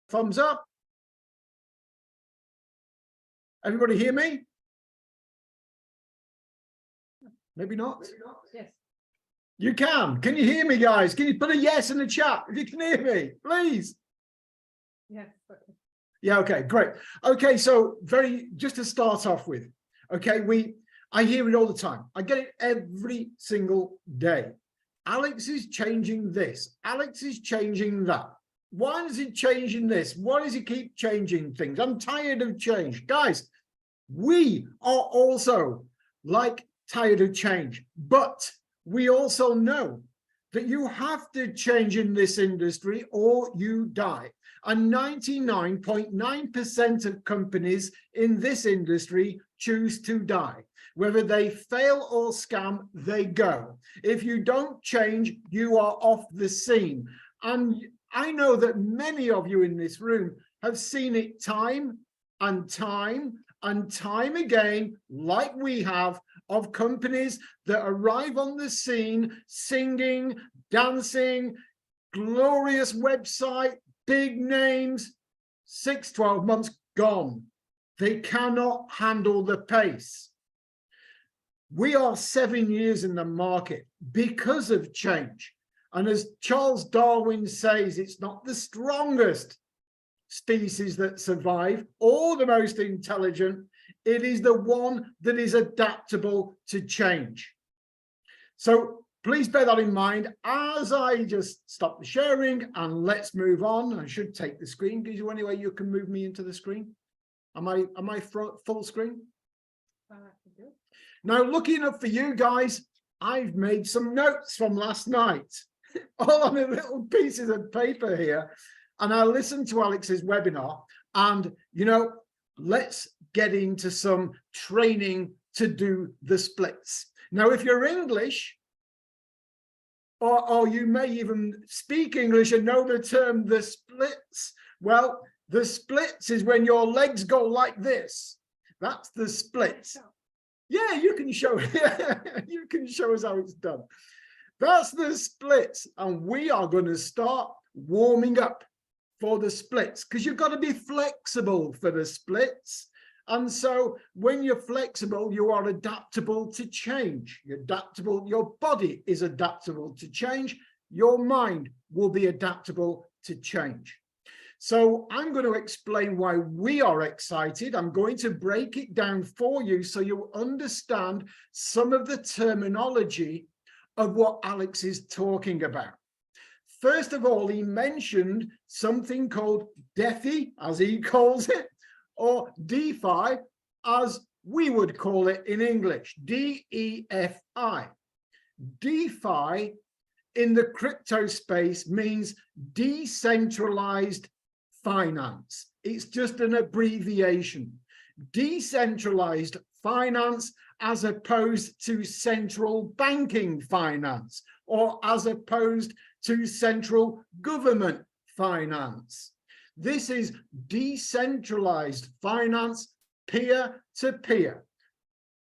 thumbs up. Everybody hear me? Maybe not. Yes. You can. Can you hear me, guys? Can you put a yes in the chat if you can hear me, please? Yes. Yeah, okay, great. Okay, so just to start off with, okay, I hear it all the time. I get it every single day. Alex is changing this. Alex is changing that. Why is he changing this? Why does he keep changing things? I'm tired of change. Guys, we are also tired of change, but we also know that you have to change in this industry or you die. And 99.9% of companies in this industry choose to die. Whether they fail or scam, they go. If you don't change, you are off the scene. And I know that many of you in this room have seen it time and time and time again, like we have, of companies that arrive on the scene singing, dancing, glorious website, big names, 6-12 months gone. They cannot handle the pace. We are 7 years in the market because of change. And as Charles Darwin says, it's not the strongest species that survive or the most intelligent. It is the one that is adaptable to change. So please bear that in mind as I just stop the sharing and let's move on. I should take the screen. Is there any way you can move me into the screen? Am I full screen? Now, looking up for you guys, I've made some notes from last night, all on the little pieces of paper here. And I listened to Alex's webinar and, let's get into some training to do the splits. Now, if you're English, or you may even speak English and know the term the splits, well, the splits is when your legs go like this. That's the splits. Yeah, you can show you can show us how it's done. That's the splits, and we are going to start warming up for the splits because you've got to be flexible for the splits. And so when you're flexible, you are adaptable to change. You're adaptable, your body is adaptable to change, your mind will be adaptable to change. So I'm going to explain why we are excited. I'm going to break it down for you so you understand some of the terminology of what Alex is talking about. First of all, he mentioned something called DeFi, as he calls it, or DeFi, as we would call it in English, DEFI. DeFi in the crypto space means decentralized finance. It's just an abbreviation. Decentralized finance as opposed to central banking finance, or as opposed to central government finance. This is decentralized finance, peer to peer,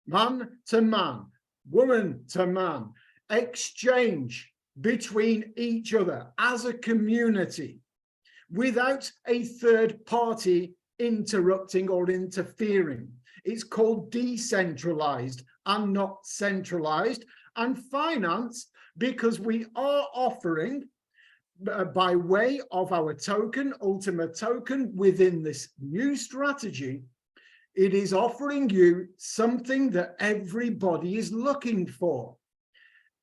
man to man, woman to man, exchange between each other as a community without a third party interrupting or interfering. It's called decentralized and not centralized. And finance, because we are offering by way of our token, ULTIMA token, within this new strategy, it is offering you something that everybody is looking for.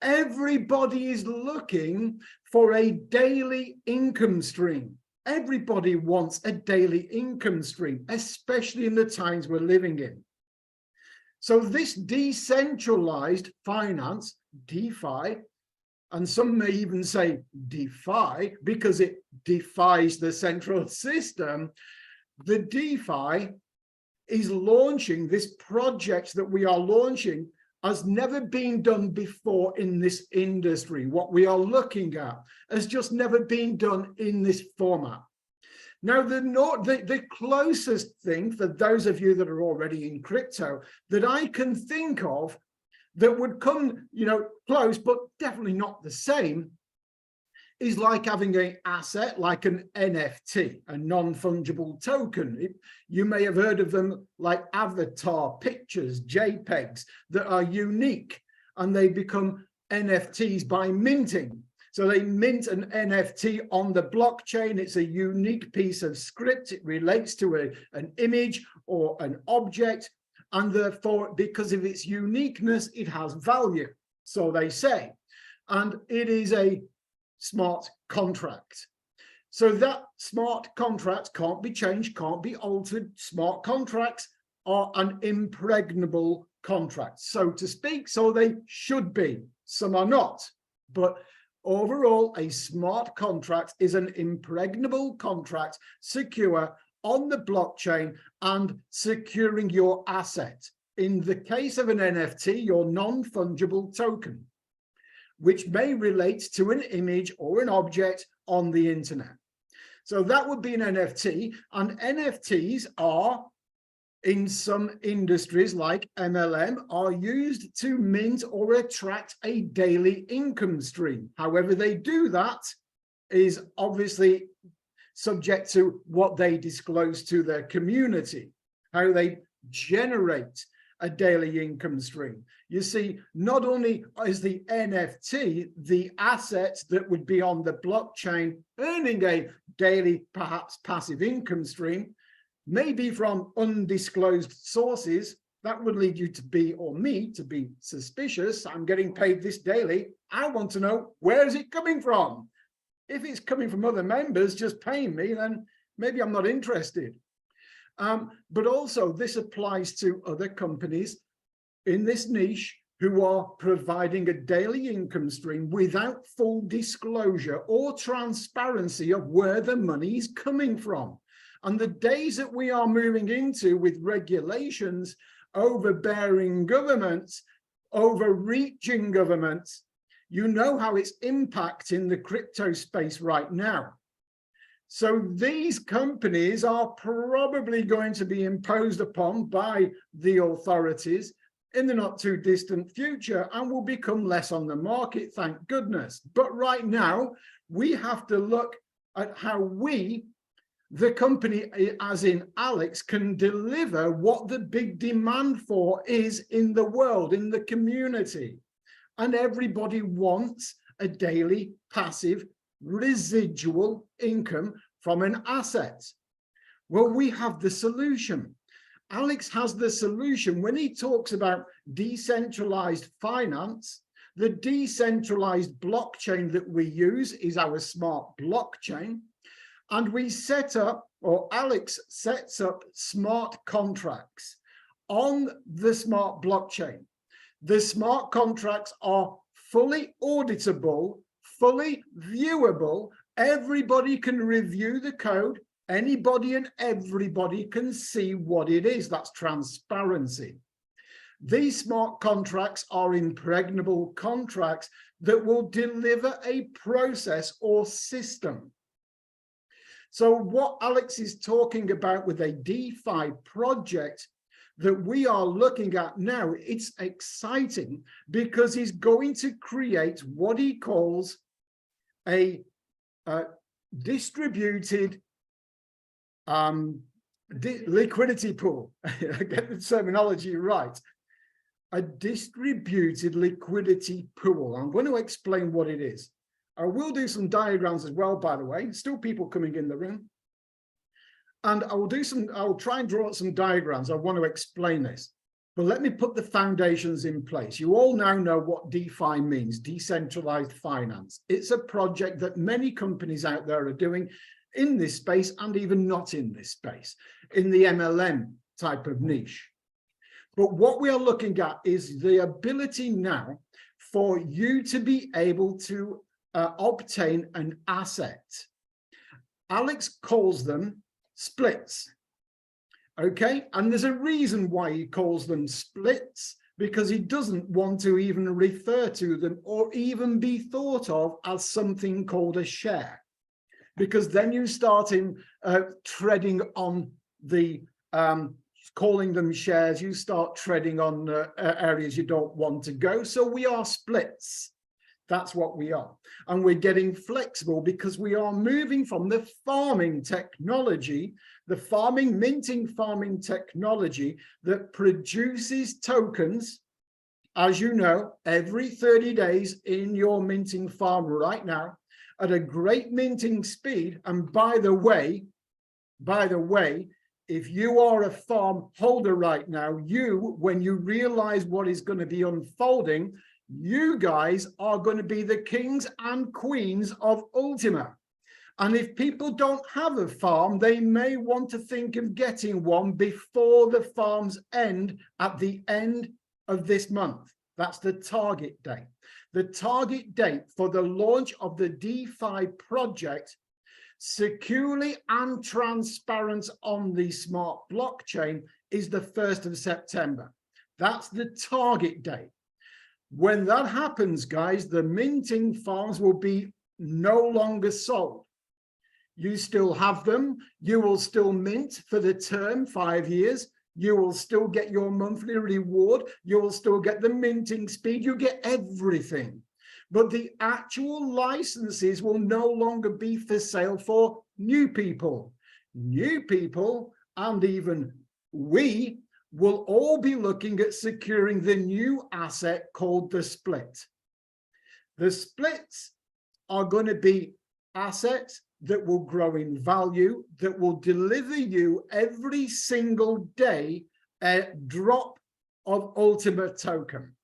Everybody is looking for a daily income stream. Everybody wants a daily income stream, especially in the times we're living in. So this decentralized finance, DeFi, and some may even say DeFi because it defies the central system. The DeFi is launching, this project that we are launching has never been done before in this industry. What we are looking at has just never been done in this format. Now, the closest thing for those of you that are already in crypto that I can think of that would come, close, but definitely not the same, is like having an asset, like an NFT, a non-fungible token. You may have heard of them like avatar pictures, JPEGs, that are unique, and they become NFTs by minting. So they mint an NFT on the blockchain. It's a unique piece of script. It relates to an image or an object, and therefore, because of its uniqueness, it has value, so they say. And it is a smart contract. So that smart contract can't be changed, can't be altered. Smart contracts are an impregnable contract, so to speak. So they should be. Some are not. But overall, a smart contract is an impregnable contract, secure on the blockchain and securing your asset. In the case of an NFT, your non-fungible token, which may relate to an image or an object on the internet. So that would be an NFT, and NFTs are, in some industries like MLM, are used to mint or attract a daily income stream. However they do that is obviously subject to what they disclose to their community, how they generate a daily income stream. You see, not only is the NFT the asset that would be on the blockchain earning a daily, perhaps passive income stream, maybe from undisclosed sources, that would lead you to be, or me, to be suspicious. I'm getting paid this daily. I want to know, where is it coming from? If it's coming from other members just paying me, then maybe I'm not interested. But also this applies to other companies in this niche who are providing a daily income stream without full disclosure or transparency of where the money is coming from. And the days that we are moving into with regulations, overbearing governments, overreaching governments, you know how it's impacting the crypto space right now. So these companies are probably going to be imposed upon by the authorities in the not too distant future and will become less on the market, thank goodness. But right now, we have to look at how we, the company, as in Alex, can deliver what the big demand for is in the world, in the community. And everybody wants a daily passive residual income from an asset. Well, we have the solution. Alex has the solution when he talks about decentralized finance. The decentralized blockchain that we use is our smart blockchain. And we set up, or Alex sets up, smart contracts on the smart blockchain. The smart contracts are fully auditable, fully viewable. Everybody can review the code. Anybody and everybody can see what it is. That's transparency. These smart contracts are impregnable contracts that will deliver a process or system. So what Alex is talking about with a DeFi project that we are looking at now, it's exciting because he's going to create what he calls a distributed liquidity pool. I get the terminology right. A distributed liquidity pool. I'm going to explain what it is. I will do some diagrams as well, by the way. Still people coming in the room. And I'll try and draw out some diagrams. I want to explain this. But let me put the foundations in place. You all now know what DeFi means, decentralized finance. It's a project that many companies out there are doing in this space and even not in this space, in the MLM type of niche. But what we are looking at is the ability now for you to be able to obtain an asset. Alex calls them splits. Okay, and there's a reason why he calls them splits, because he doesn't want to even refer to them or even be thought of as something called a share, because then you start in treading on the calling them shares, you start treading on areas you don't want to go. So we are splits. That's what we are. And we're getting flexible because we are moving from the farming technology, the minting farming technology that produces tokens, as you know, every 30 days in your minting farm right now at a great minting speed. And by the way, if you are a farm holder right now, when you realize what is going to be unfolding, you guys are going to be the kings and queens of ULTIMA. And if people don't have a farm, they may want to think of getting one before the farms end at the end of this month. That's the target date. The target date for the launch of the DeFi project, securely and transparent on the smart blockchain, is the 1st of September. That's the target date. When that happens, guys, the minting farms will be no longer sold. You still have them. You will still mint for the term, 5 years. You will still get your monthly reward. You will still get the minting speed. You get everything. But the actual licenses will no longer be for sale for new people. New people, and even we, will all be looking at securing the new asset called the split. The splits are going to be assets that will grow in value, that will deliver you every single day a drop of ULTIMA token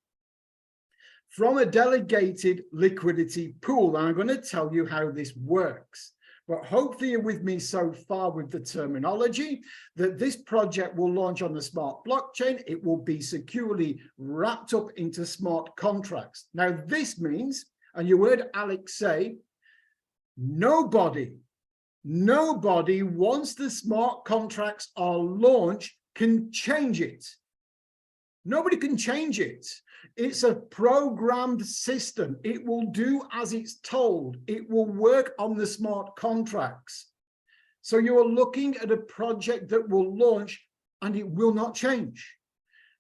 from a delegated liquidity pool. And I'm going to tell you how this works. But hopefully you're with me so far with the terminology that this project will launch on the smart blockchain. It will be securely wrapped up into smart contracts. Now, this means, and you heard Alex say, nobody, once the smart contracts are launched, can change it. Nobody can change it. It's a programmed system. It will do as it's told. It will work on the smart contracts. So you are looking at a project that will launch and it will not change.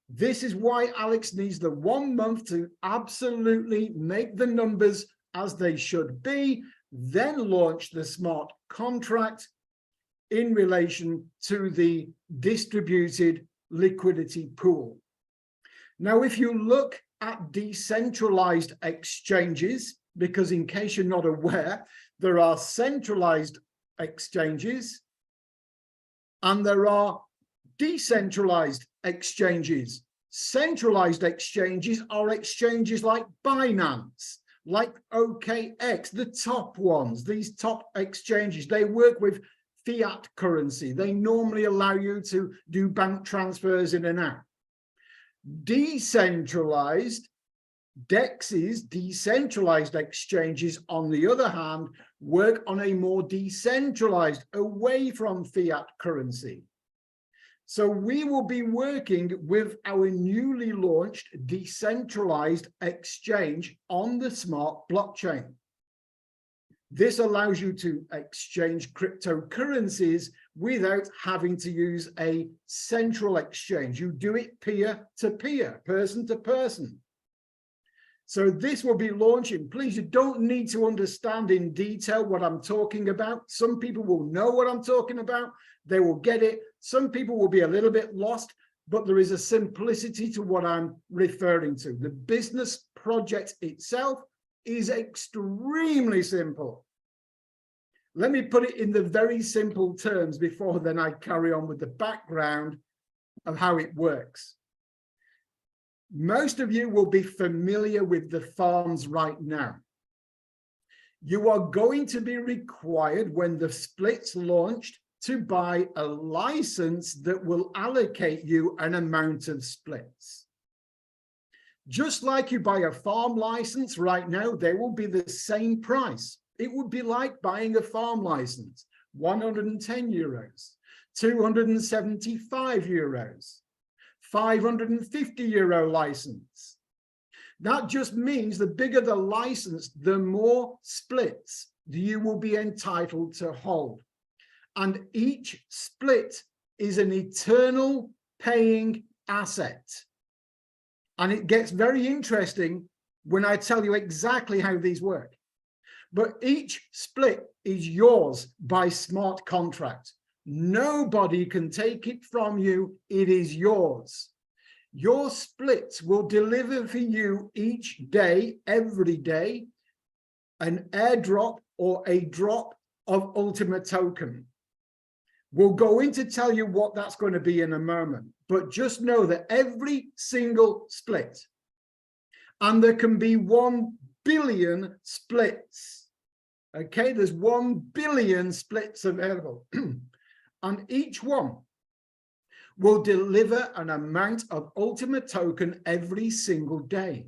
This is why Alex needs the 1 month to absolutely make the numbers as they should be, then launch the smart contract in relation to the distributed liquidity pool. Now, if you look at decentralized exchanges, because in case you're not aware, there are centralized exchanges and there are decentralized exchanges. Centralized exchanges are exchanges like Binance, like OKX, the top ones. These top exchanges, they work with fiat currency. They normally allow you to do bank transfers in and out. Decentralized DEXs, decentralized exchanges, on the other hand, work on a more decentralized, away from fiat currency. So we will be working with our newly launched decentralized exchange on the smart blockchain. This allows you to exchange cryptocurrencies without having to use a central exchange. You do it peer-to-peer, person-to-person. So this will be launching. Please, you don't need to understand in detail what I'm talking about. Some people will know what I'm talking about. They will get it. Some people will be a little bit lost, but there is a simplicity to what I'm referring to. The business project itself is extremely simple. Let me put it in the very simple terms before then I carry on with the background of how it works. Most of you will be familiar with the farms right now. You are going to be required when the split's launched to buy a license that will allocate you an amount of splits. Just like you buy a farm license right now, they will be the same price. It would be like buying a farm license, 110 euros, 275 euros, 550 euro license. That just means the bigger the license, the more splits you will be entitled to hold. And each split is an eternal paying asset. And it gets very interesting when I tell you exactly how these work. But each split is yours by smart contract. Nobody can take it from you. It is yours. Your splits will deliver for you each day, every day, an airdrop or a drop of ULTIMA token. We'll go in to tell you what that's going to be in a moment, but just know that every single split, and there can be 1 billion splits. Okay, there's 1 billion splits available. And each one will deliver an amount of ULTIMA token every single day.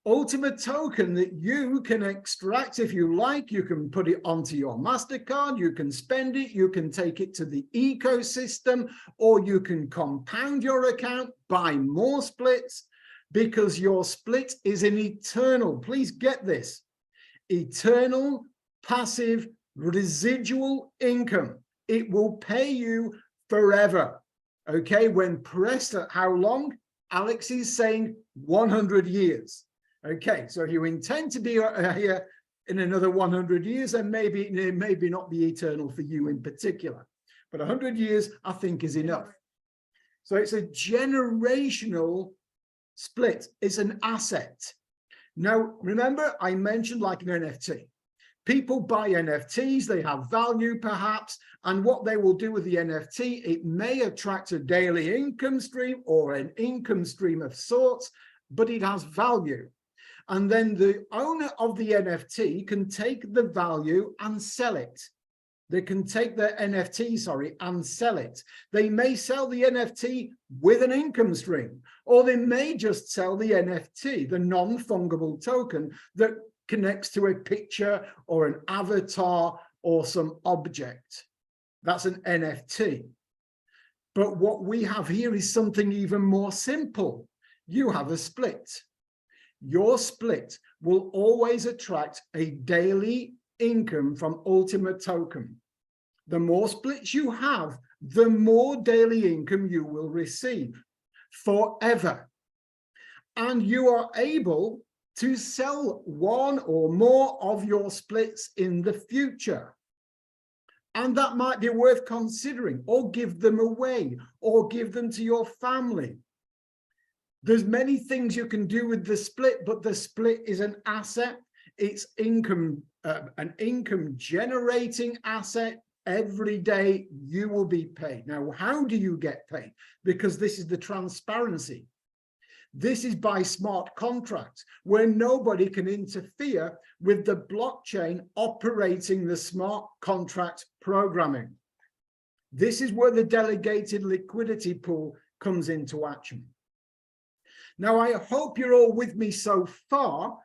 ULTIMA token that you can extract if you like. You can put it onto your MasterCard, you can spend it, you can take it to the ecosystem, or you can compound your account, buy more splits, because your split is an eternal, please get this, eternal passive residual income. It will pay you forever. Okay, when pressed at how long? Alex is saying 100 years. Okay, so if you intend to be here in another 100 years, then maybe it may not be eternal for you in particular. But 100 years, I think, is enough. So it's a generational split. It's an asset. Now, remember, I mentioned like an NFT. People buy NFTs, they have value perhaps, and what they will do with the NFT, it may attract a daily income stream or an income stream of sorts, but it has value. And then the owner of the NFT can take the value and sell it. They can take the NFT, sorry, and sell it. They may sell the NFT with an income stream, or they may just sell the NFT, the non-fungible token that connects to a picture or an avatar or some object. That's an NFT. But what we have here is something even more simple. You have a split. Your split will always attract a daily income from ULTIMA token. The more splits you have, the more daily income you will receive forever. And you are able to sell one or more of your splits in the future. And that might be worth considering, or give them away, or give them to your family. There's many things you can do with the split, but the split is an asset. It's income, an income generating asset. Every day you will be paid. Now, how do you get paid? Because this is the transparency. This is by smart contracts, where nobody can interfere with the blockchain operating the smart contract programming. This is where the delegated liquidity pool comes into action. Now, I hope you're all with me so far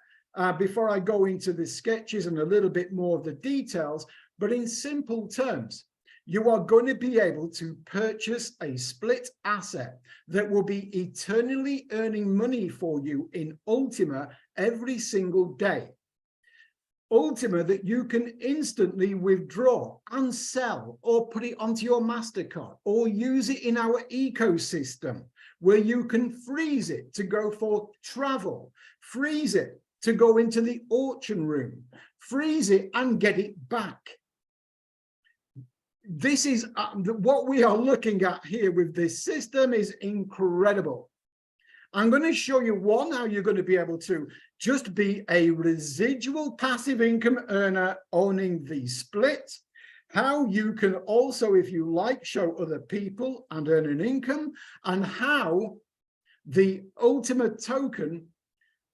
before I go into the sketches and a little bit more of the details. But in simple terms, you are going to be able to purchase a split asset that will be eternally earning money for you in ULTIMA every single day. ULTIMA that you can instantly withdraw and sell, or put it onto your MasterCard, or use it in our ecosystem, where you can freeze it to go for travel, freeze it to go into the auction room, freeze it and get it back. This is what we are looking at here with this system is incredible. I'm going to show you how you're going to be able to just be a residual passive income earner owning the split, how you can also, if you like, show other people and earn an income, and how the ULTIMA token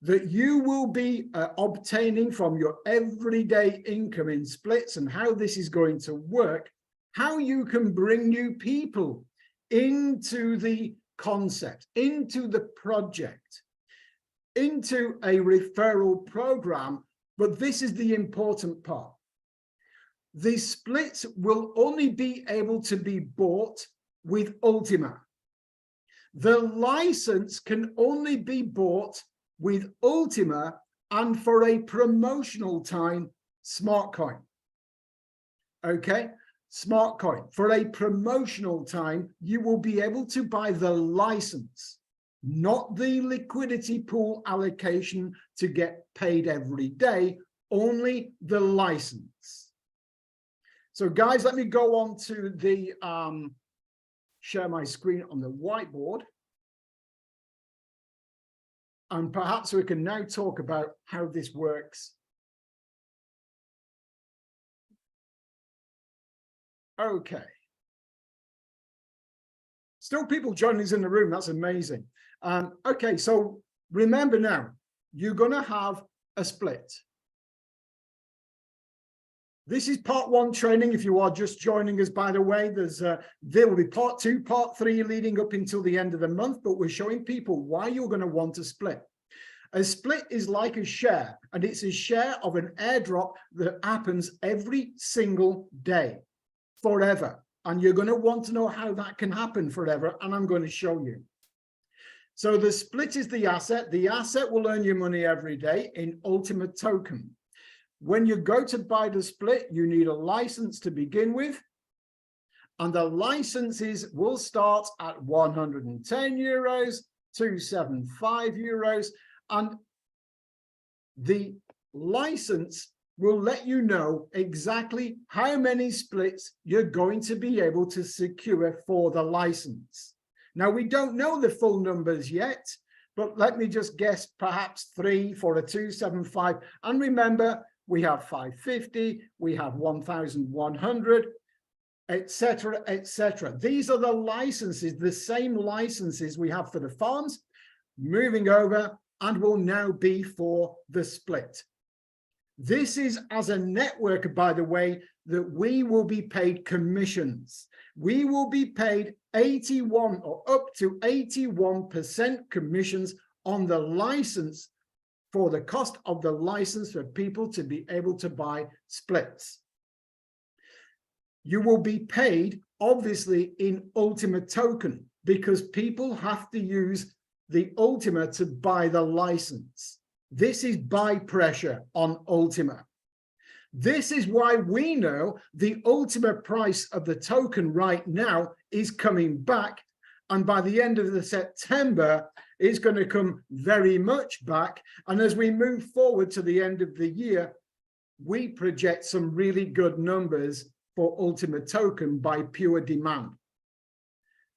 that you will be obtaining from your everyday income in splits, and how this is going to work, how you can bring new people into the concept, into the project, into a referral program. But this is the important part. The splits will only be able to be bought with ULTIMA. The license can only be bought with ULTIMA and for a promotional time, smart coin. Okay, smart coin. For a promotional time, you will be able to buy the license. not the liquidity pool allocation to get paid every day, only the license. So guys, let me go on to the, share my screen on the whiteboard. And perhaps we can now talk about how this works. Okay. Still people joining us in the room. That's amazing. Okay, so remember now, you're going to have a split. This is part one training. If you are just joining us, by the way, there will be part two, part three leading up until the end of the month, but we're showing people why you're going to want a split. A split is like a share, and it's a share of an airdrop that happens every single day, forever. And you're going to want to know how that can happen forever, and I'm going to show you. So the split is the asset. The asset will earn you money every day in ULTIMA token. When you go to buy the split, you need a license to begin with. And the licenses will start at 110 euros, 275 euros. And the license will let you know exactly how many splits you're going to be able to secure for the license. Now, we don't know the full numbers yet, but let me just guess, perhaps 3 for a 275. And remember, we have 550, we have 1,100, etc., etc. These are the licenses, the same licenses we have for the farms, moving over, and will now be for the split. This is as a network, by the way, that we will be paid commissions. We will be paid 81 or up to 81% commissions on the license for the cost of the license for people to be able to buy splits. You will be paid, obviously, in ULTIMA token because people have to use the ULTIMA to buy the license. This is buy pressure on ULTIMA. This is why we know the ULTIMA price of the token right now is coming back. And by the end of the September, it's going to come very much back. And as we move forward to the end of the year, we project some really good numbers for ULTIMA token by pure demand.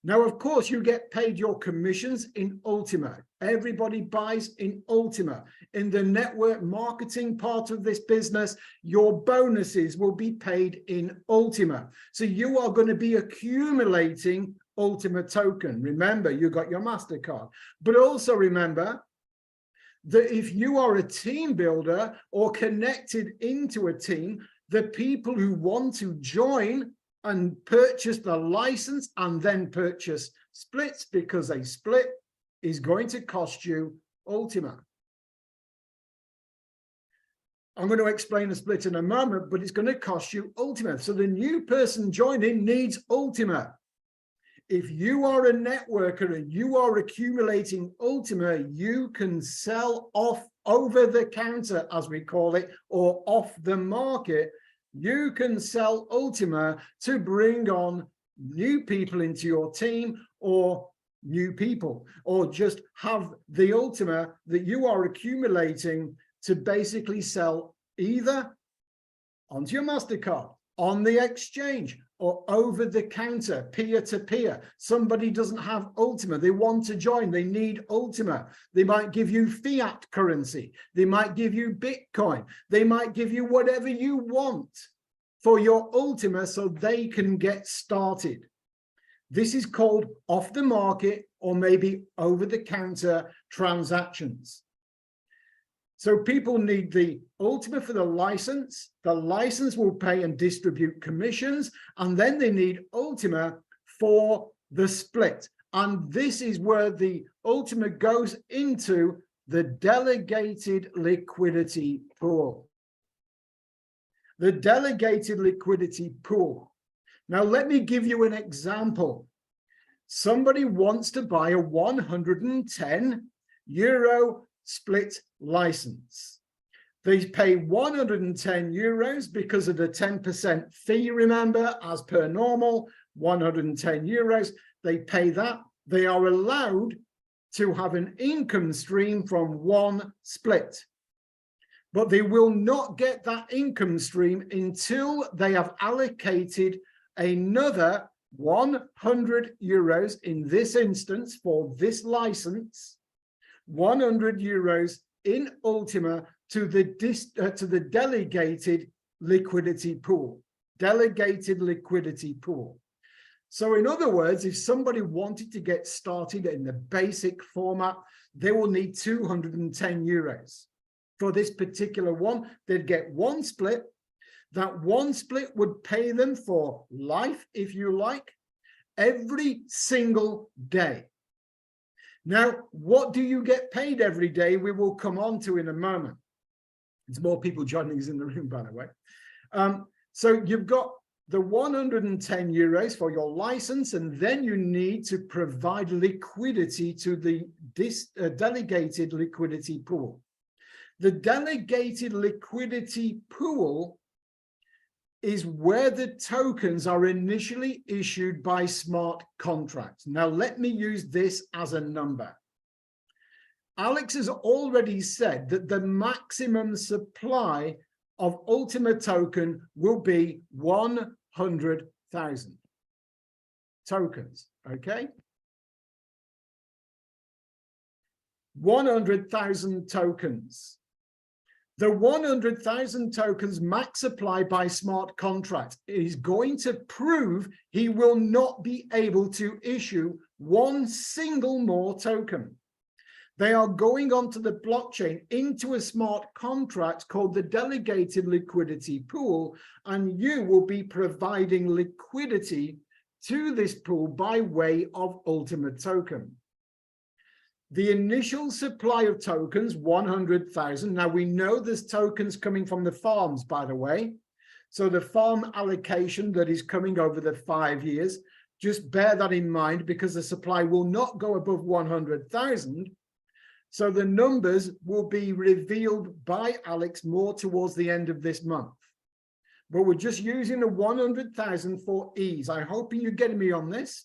Now, of course, you get paid your commissions in ULTIMA. Everybody buys in ULTIMA. In the network marketing part of this business, your bonuses will be paid in ULTIMA. So you are going to be accumulating ULTIMA token. Remember, you got your MasterCard. But also remember that if you are a team builder or connected into a team, the people who want to join and purchase the license and then purchase splits, because a split is going to cost you ULTIMA. I'm going to explain a split in a moment, but it's going to cost you ULTIMA. So the new person joining needs ULTIMA. If you are a networker and you are accumulating ULTIMA, you can sell off over the counter, as we call it, or off the market. You can sell ULTIMA to bring on new people into your team, or new people, or just have the ULTIMA that you are accumulating to basically sell either onto your MasterCard, on the exchange, or over the counter, peer-to-peer. Somebody doesn't have ULTIMA, they want to join, they need ULTIMA. They might give you fiat currency, they might give you Bitcoin, they might give you whatever you want for your ULTIMA so they can get started. This is called off the market or maybe over the counter transactions. So people need the ULTIMA for the license. The license will pay and distribute commissions, and then they need ULTIMA for the split. And this is where the ULTIMA goes into the delegated liquidity pool. The delegated liquidity pool. Now, let me give you an example. Somebody wants to buy a 110 euro split license. They pay 110 euros because of the 10% fee, remember, as per normal, 110 euros. They pay that. They are allowed to have an income stream from one split. But they will not get that income stream until they have allocated another 100 euros in this instance for this license, 100 euros in Ultima to the delegated liquidity pool. Delegated liquidity pool. So in other words, if somebody wanted to get started in the basic format, they will need 210 euros. For this particular one, they'd get one split. That one split would pay them for life, if you like, every single day. Now, what do you get paid every day? We will come on to in a moment. There's more people joining us in the room, by the way. So you've got the 110 euros for your license, and then you need to provide liquidity to the delegated liquidity pool. The delegated liquidity pool is where the tokens are initially issued by smart contracts. Now, let me use this as a number. Alex has already said that the maximum supply of Ultima token will be 100,000 tokens, okay? 100,000 tokens. The 100,000 tokens max supply by smart contract is going to prove he will not be able to issue one single more token. They are going onto the blockchain into a smart contract called the delegated liquidity pool, and you will be providing liquidity to this pool by way of Ultima token. The initial supply of tokens, 100,000. Now we know there's tokens coming from the farms, by the way. So the farm allocation that is coming over the 5 years, just bear that in mind because the supply will not go above 100,000. So the numbers will be revealed by Alex more towards the end of this month. But we're just using the 100,000 for ease. I'm hoping you're getting me on this,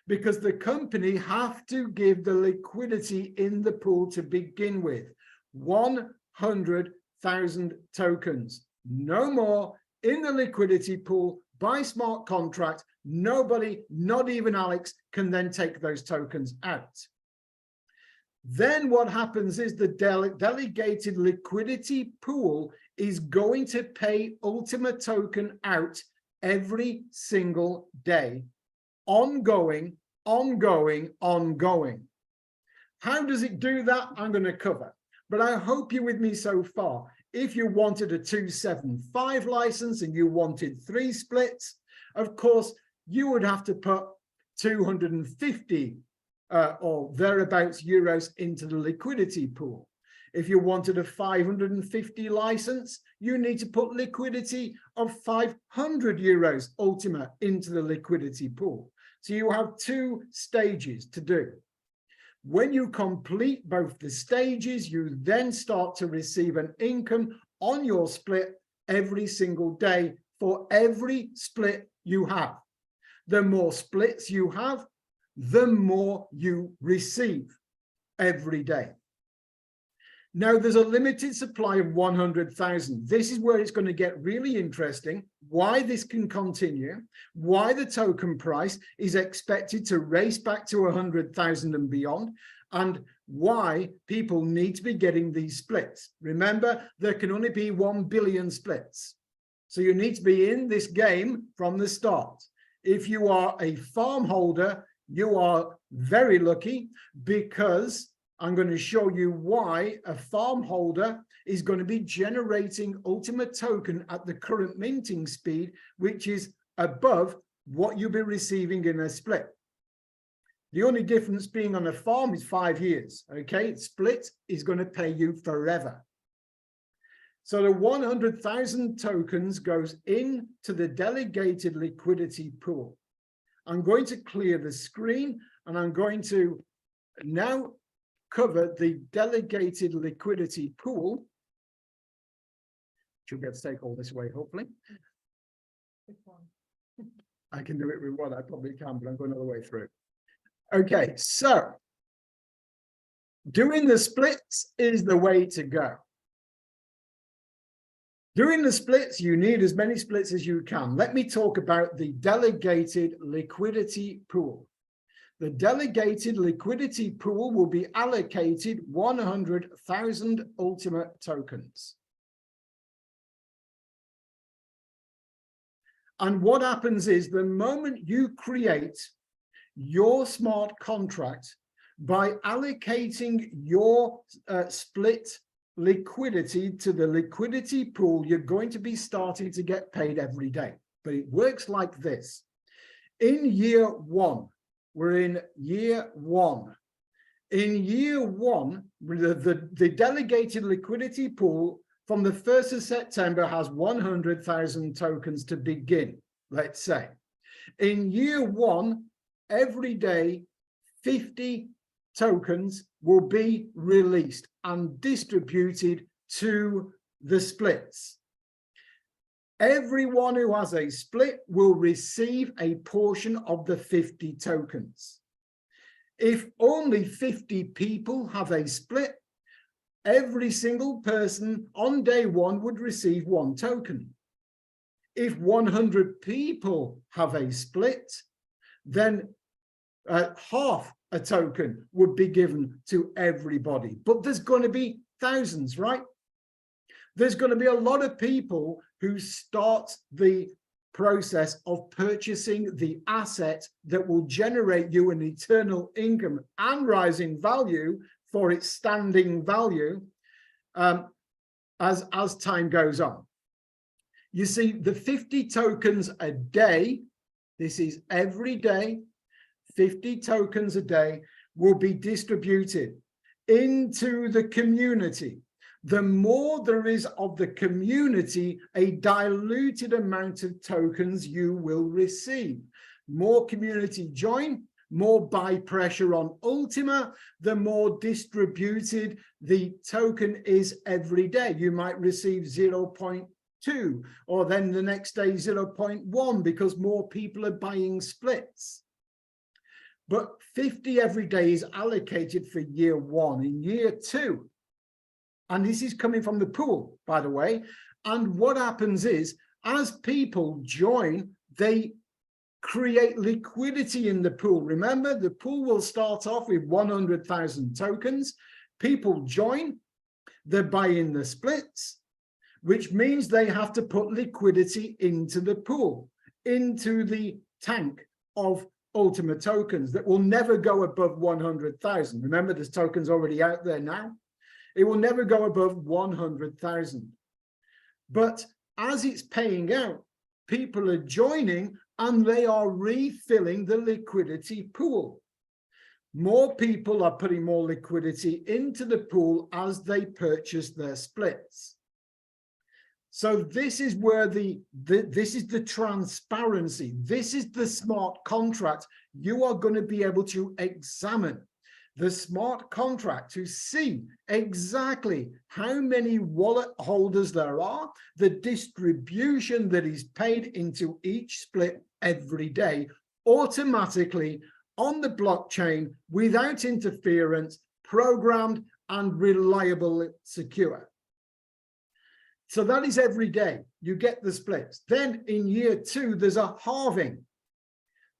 because the company have to give the liquidity in the pool to begin with. 100,000 tokens. No more in the liquidity pool by smart contract. Nobody, not even Alex, can then take those tokens out. Then what happens is the delegated liquidity pool is going to pay Ultima token out every single day. Ongoing, ongoing, ongoing. How does it do that? I'm going to cover. But I hope you're with me so far. If you wanted a 275 license and you wanted 3 splits, of course, you would have to put 250 or thereabouts euros into the liquidity pool. If you wanted a 550 license, you need to put liquidity of 500 euros Ultima into the liquidity pool. So you have 2 stages to do. When you complete both the stages, you then start to receive an income on your split every single day for every split you have. The more splits you have, the more you receive every day. Now, there's a limited supply of 100,000. This is where it's going to get really interesting, why this can continue, why the token price is expected to race back to 100,000 and beyond, and why people need to be getting these splits. Remember, there can only be 1 billion splits. So you need to be in this game from the start. If you are a farm holder, you are very lucky, because I'm going to show you why a farm holder is going to be generating Ultima token at the current minting speed, which is above what you'll be receiving in a split. The only difference being on a farm is 5 years. Okay, split is going to pay you forever. So the 100,000 tokens goes into the delegated liquidity pool. I'm going to clear the screen and I'm going to now cover the delegated liquidity pool. Should be able to take all this away, hopefully. I can do it with one, I probably can, but I'm going all the way through. Okay, so Doing the splits is the way to go. Doing the splits, you need as many splits as you can. Let me talk about the delegated liquidity pool. The delegated liquidity pool will be allocated 100,000 ULTIMA tokens. And what happens is the moment you create your smart contract by allocating your split liquidity to the liquidity pool, you're going to be starting to get paid every day. But it works like this. In year one, we're in year one. In year one, the delegated liquidity pool from the 1st of September has 100,000 tokens to begin, let's say. In year one, every day, 50 tokens will be released and distributed to the splits. Everyone who has a split will receive a portion of the 50 tokens. If only 50 people have a split, every single person on day one would receive 1 token. If 100 people have a split, then half a token would be given to everybody. But there's going to be thousands, right? There's going to be a lot of people who start the process of purchasing the asset that will generate you an eternal income and rising value for its standing value as time goes on. You see, the 50 tokens a day, this is every day, 50 tokens a day will be distributed into the community. The more there is of the community, a diluted amount of tokens you will receive. More community join, more buy pressure on ULTIMA, the more distributed the token is every day. You might receive 0.2 or then the next day 0.1 because more people are buying splits. But 50 every day is allocated for year one. In year two, and this is coming from the pool, by the way, and what happens is, as people join, they create liquidity in the pool. Remember, the pool will start off with 100,000 tokens. People join, they're buying the splits, which means they have to put liquidity into the pool, into the tank of ULTIMA tokens that will never go above 100,000. Remember, there's tokens already out there now. It will never go above 100,000. But as it's paying out, people are joining and they are refilling the liquidity pool. More people are putting more liquidity into the pool as they purchase their splits. So this is where this is the transparency. This is the smart contract. You are going to be able to examine the smart contract to see exactly how many wallet holders there are, the distribution that is paid into each split every day, automatically on the blockchain without interference, programmed and reliable, secure. So that is every day you get the splits. Then in year two, there's a halving.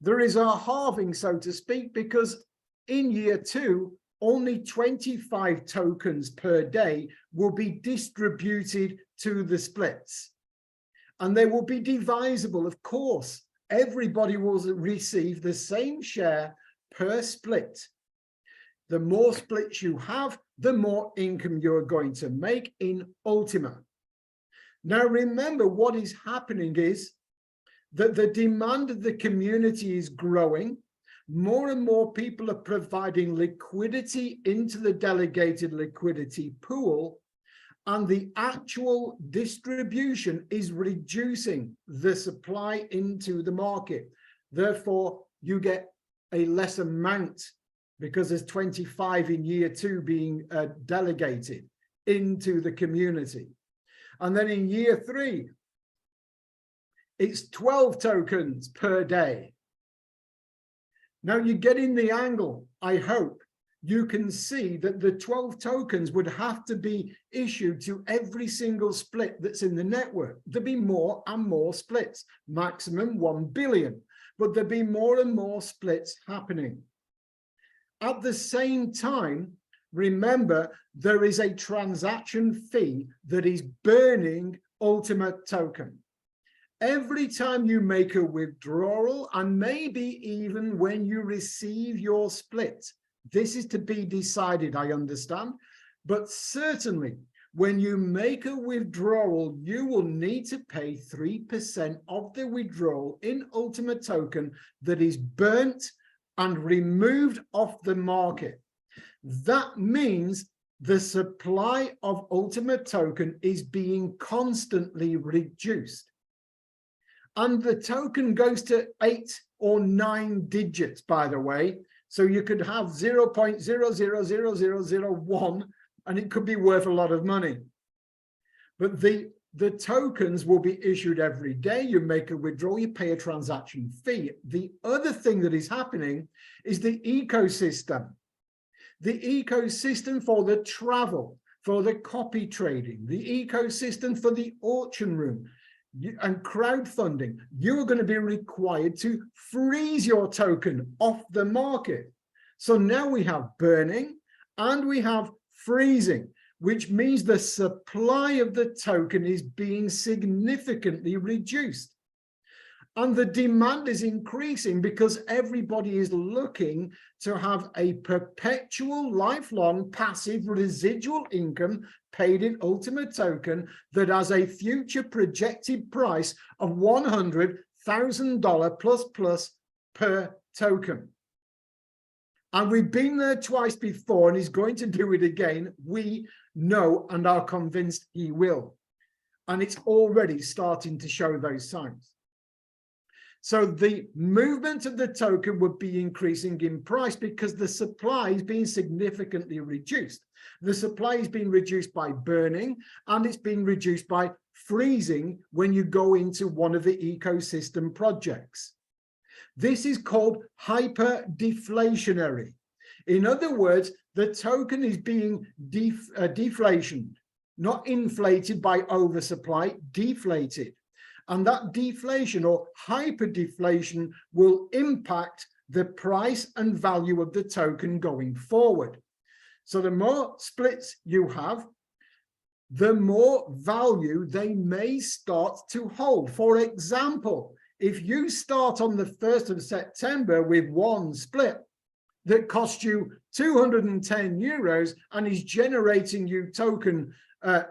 There is a halving, so to speak, because in year two, only 25 tokens per day will be distributed to the splits. And they will be divisible, of course. Everybody will receive the same share per split. The more splits you have, the more income you're going to make in ULTIMA. Now, remember, what is happening is that the demand of the community is growing. More and more people are providing liquidity into the delegated liquidity pool, and the actual distribution is reducing the supply into the market. Therefore, you get a less amount because there's 25 in year two being delegated into the community. And then in year three, it's 12 tokens per day. Now you're getting the angle, I hope. you can see that the 12 tokens would have to be issued to every single split that's in the network. There'd be more and more splits, maximum 1 billion, but there'd be more and more splits happening. At the same time, remember, there is a transaction fee that is burning ULTIMA token. Every time you make a withdrawal, and maybe even when you receive your split, this is to be decided, I understand, but certainly when you make a withdrawal, you will need to pay 3% of the withdrawal in ULTIMA token that is burnt and removed off the market. That means the supply of ULTIMA token is being constantly reduced. And the token goes to 8 or 9 digits, by the way. So you could have 0.000001 and it could be worth a lot of money. But the tokens will be issued every day. You make a withdrawal, you pay a transaction fee. The other thing that is happening is the ecosystem. The ecosystem for the travel, for the copy trading, the ecosystem for the auction room, and crowdfunding. You are going to be required to freeze your token off the market. So now we have burning and we have freezing, which means the supply of the token is being significantly reduced. And the demand is increasing because everybody is looking to have a perpetual, lifelong, passive residual income paid in ULTIMA token that has a future projected price of $100,000 plus per token. And we've been there twice before, and he's going to do it again. We know and are convinced he will. And it's already starting to show those signs. So the movement of the token would be increasing in price because the supply is being significantly reduced. The supply is being reduced by burning, and it's being reduced by freezing when you go into one of the ecosystem projects. This is called hyper-deflationary. In other words, the token is being deflationed, not inflated by oversupply, deflated. And that deflation or hyperdeflation will impact the price and value of the token going forward. So the more splits you have, the more value they may start to hold. For example, if you start on the 1st of September with one split that costs you 210 euros and is generating you token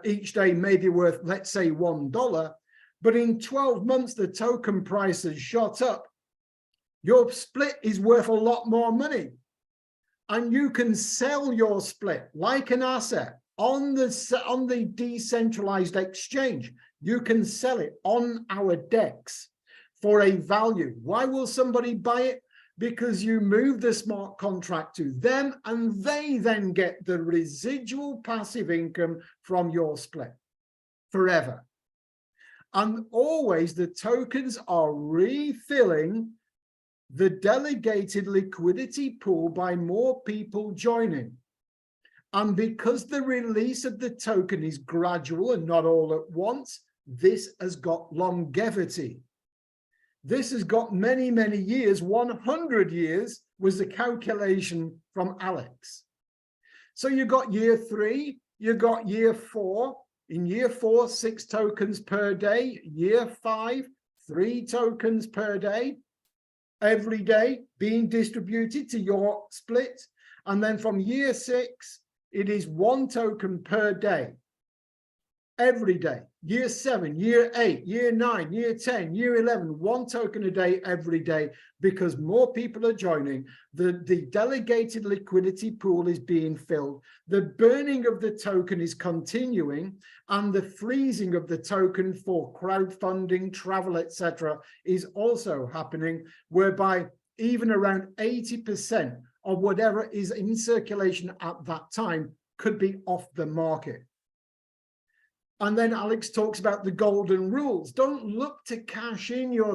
each day maybe worth, let's say, $1, but in 12 months, the token price has shot up. Your split is worth a lot more money. And you can sell your split like an asset on the decentralized exchange. You can sell it on our DEX for a value. Why will somebody buy it? Because you move the smart contract to them and they then get the residual passive income from your split forever. And always the tokens are refilling the delegated liquidity pool by more people joining. And because the release of the token is gradual and not all at once, this has got longevity. This has got many, many years. 100 years was the calculation from Alex. So you got year 3, you got year 4. In year 4, 6 tokens per day. Year 5, 3 tokens per day. Every day being distributed to your split. And then from year 6, it is 1 token per day. Every day. Year 7, year 8, year 9, year 10, year 11, 1 token a day every day, because more people are joining. The delegated liquidity pool is being filled. The burning of the token is continuing, and the freezing of the token for crowdfunding, travel, etc. is also happening, whereby even around 80% of whatever is in circulation at that time could be off the market. And then Alex talks about the golden rules. Don't look to cash in your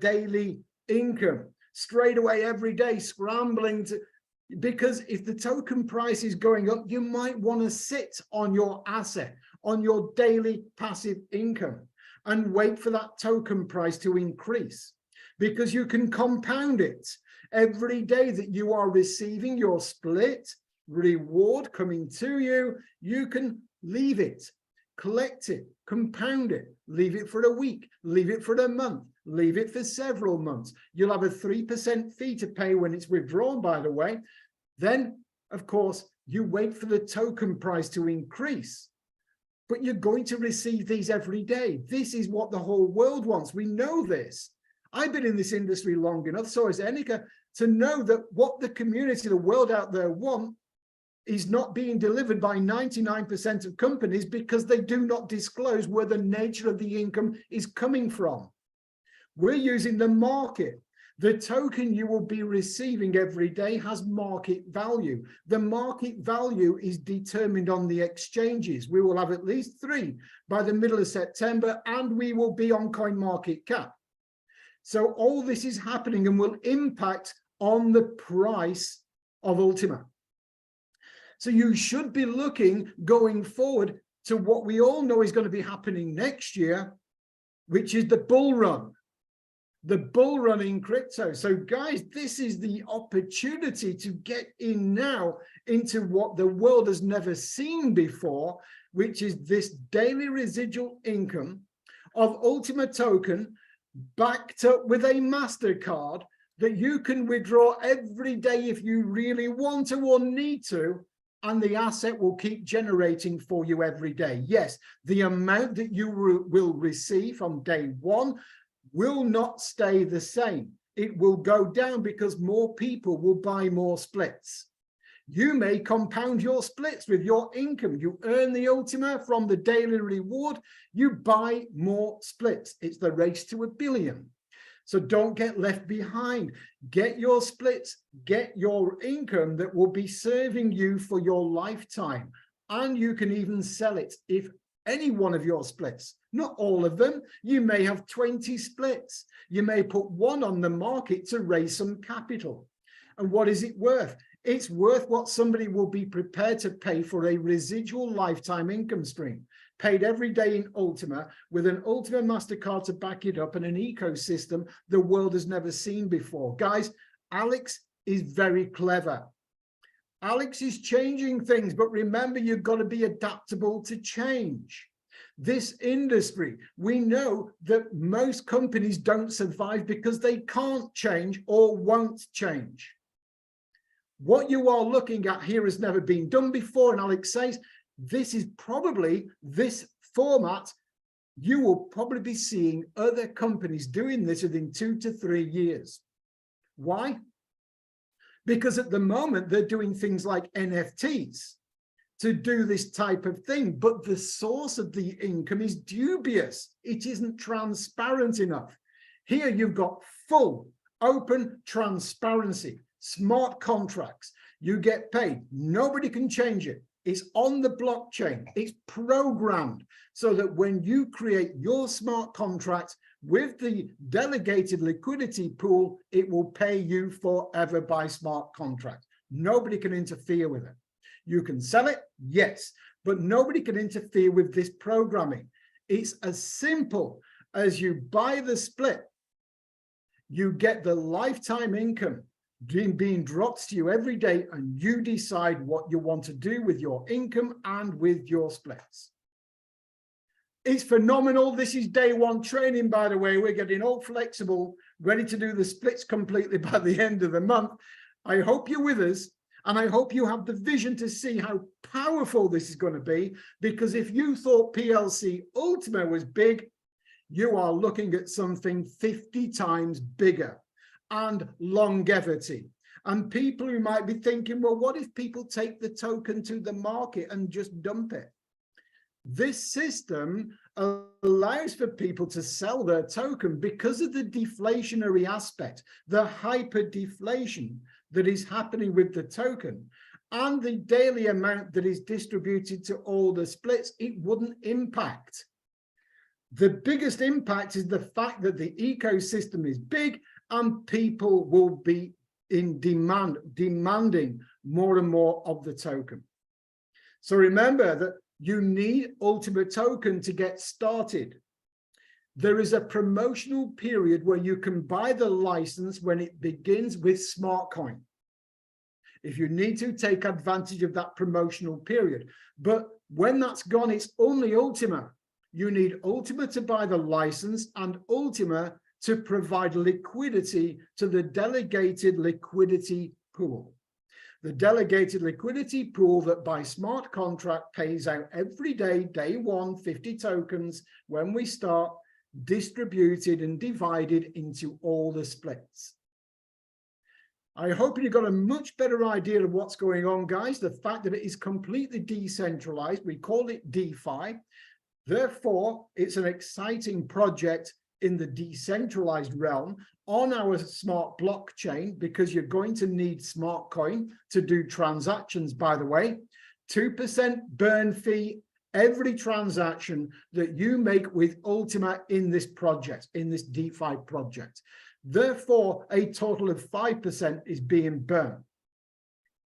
daily income straight away every day, scrambling to, Because if the token price is going up, you might want to sit on your asset, on your daily passive income, and wait for that token price to increase, because you can compound it. Every day that you are receiving your split reward coming to you, you can leave it, collect it, compound it, leave it for a week, leave it for a month, leave it for several months. You'll have a 3% fee to pay when it's withdrawn, by the way. Then, of course, you wait for the token price to increase. But you're going to receive these every day. This is what the whole world wants. We know this. I've been in this industry long enough, so has Enika, to know that what the community, the world out there want is not being delivered by 99% of companies, because they do not disclose where the nature of the income is coming from. We're using the market. The token you will be receiving every day has market value. The market value is determined on the exchanges. We will have at least 3 by the middle of September, and we will be on CoinMarketCap. So all this is happening and will impact on the price of ULTIMA. So you should be looking going forward to what we all know is going to be happening next year, which is the bull run. The bull run in crypto. So guys, this is the opportunity to get in now into what the world has never seen before, which is this daily residual income of ULTIMA token backed up with a MasterCard that you can withdraw every day if you really want to or need to, and the asset will keep generating for you every day. Yes, the amount that you will receive from day one will not stay the same. It will go down because more people will buy more splits. You may compound your splits with your income. You earn the ULTIMA from the daily reward, you buy more splits. It's the race to 1 billion. So don't get left behind. Get your splits, get your income that will be serving you for your lifetime. And you can even sell it if any one of your splits, not all of them. You may have 20 splits. You may put one on the market to raise some capital. And what is it worth? It's worth what somebody will be prepared to pay for a residual lifetime income stream, paid every day in ULTIMA, with an ULTIMA MasterCard to back it up, and an ecosystem the world has never seen before. Guys, Alex is very clever. Alex is changing things, but remember, you've got to be adaptable to change. This industry, we know that most companies don't survive because they can't change or won't change. What you are looking at here has never been done before, and Alex says this is probably, this format, you will probably be seeing other companies doing this within 2 to 3 years. Why? Because at the moment they're doing things like NFTs to do this type of thing, but the source of the income is dubious. It isn't transparent enough. Here you've got full, open transparency, smart contracts. You get paid. Nobody can change it. It's on the blockchain. It's programmed so that when you create your smart contract with the delegated liquidity pool, it will pay you forever by smart contract. Nobody can interfere with it. You can sell it, yes, but nobody can interfere with this programming. It's as simple as you buy the split, you get the lifetime income being dropped to you every day, and you decide what you want to do with your income and with your splits. It's phenomenal. This is day one training, by the way. We're getting all flexible, ready to do the splits completely by the end of the month. I hope you're with us, and I hope you have the vision to see how powerful this is going to be, because if you thought PLC ULTIMA was big, you are looking at something 50 times bigger. And longevity. And people who might be thinking, well, what if people take the token to the market and just dump it? This system allows for people to sell their token because of the deflationary aspect, the hyper deflation that is happening with the token, and the daily amount that is distributed to all the splits. It wouldn't impact. The biggest impact is the fact that the ecosystem is big, and people will be in demanding more and more of the token. So remember that you need ULTIMA token to get started. There is a promotional period where you can buy the license when it begins with SmartCoin. If you need to, take advantage of that promotional period. But when that's gone, it's only ULTIMA. You need ULTIMA to buy the license and ULTIMA to provide liquidity to the delegated liquidity pool. The delegated liquidity pool that by smart contract pays out every day, day one, 50 tokens when we start, distributed and divided into all the splits. I hope you got a much better idea of what's going on, guys. The fact that it is completely decentralized, we call it DeFi. Therefore, it's an exciting project in the decentralized realm on our smart blockchain, because you're going to need smart coin to do transactions, by the way. 2% burn fee every transaction that you make with ULTIMA in this project, in this DeFi project. Therefore, a total of 5% is being burned.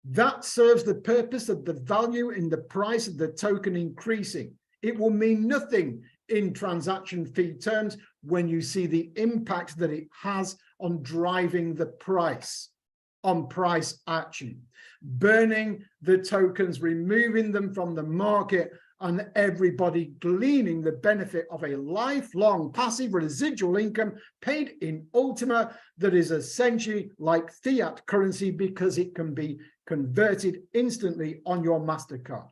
That serves the purpose of the value in the price of the token increasing. It will mean nothing in transaction fee terms when you see the impact that it has on driving the price, on price action. Burning the tokens, removing them from the market, and everybody gleaning the benefit of a lifelong passive residual income paid in ULTIMA that is essentially like fiat currency because it can be converted instantly on your MasterCard.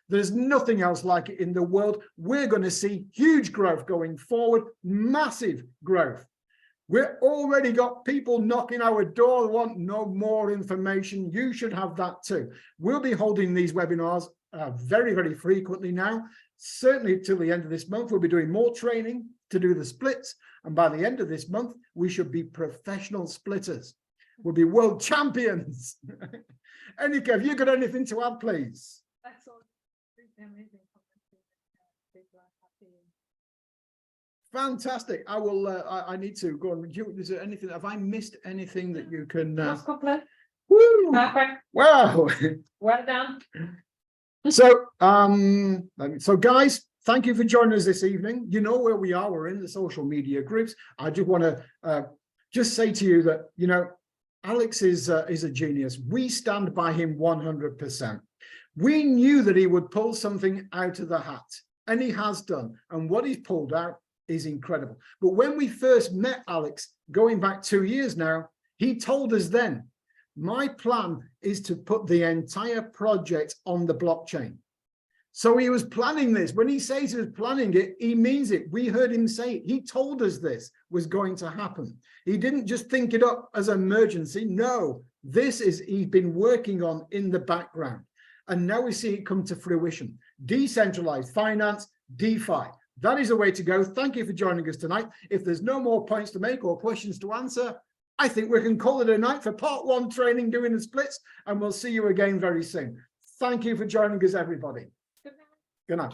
There's nothing else like it in the world. We're going to see huge growth going forward, massive growth. We've already got people knocking our door, want no more information. You should have that too. We'll be holding these webinars very, very frequently now. Certainly till the end of this month, we'll be doing more training to do the splits. And by the end of this month, we should be professional splitters. We'll be world champions. Anika, have you got anything to add, please? That's all. Amazing. Fantastic. I will. I need to go on. Is there anything? Have I missed anything that you can? Woo! Perfect. Wow. Well done. So, so guys, thank you for joining us this evening. You know where we are. We're in the social media groups. I just want to just say to you that, you know, Alex is a genius. We stand by him 100%. We knew that he would pull something out of the hat, and he has done. And what he's pulled out is incredible. But when we first met Alex, going back 2 years now, he told us then, my plan is to put the entire project on the blockchain. So he was planning this. When he says he was planning it, he means it. We heard him say it. He told us this was going to happen. He didn't just think it up as an emergency. No, this is he's been working on in the background. And now we see it come to fruition. Decentralized finance, DeFi. That is the way to go. Thank you for joining us tonight. If there's no more points to make or questions to answer, I think we can call it a night for part 1 training doing the splits, and we'll see you again very soon. Thank you for joining us, everybody. Good night. Good night.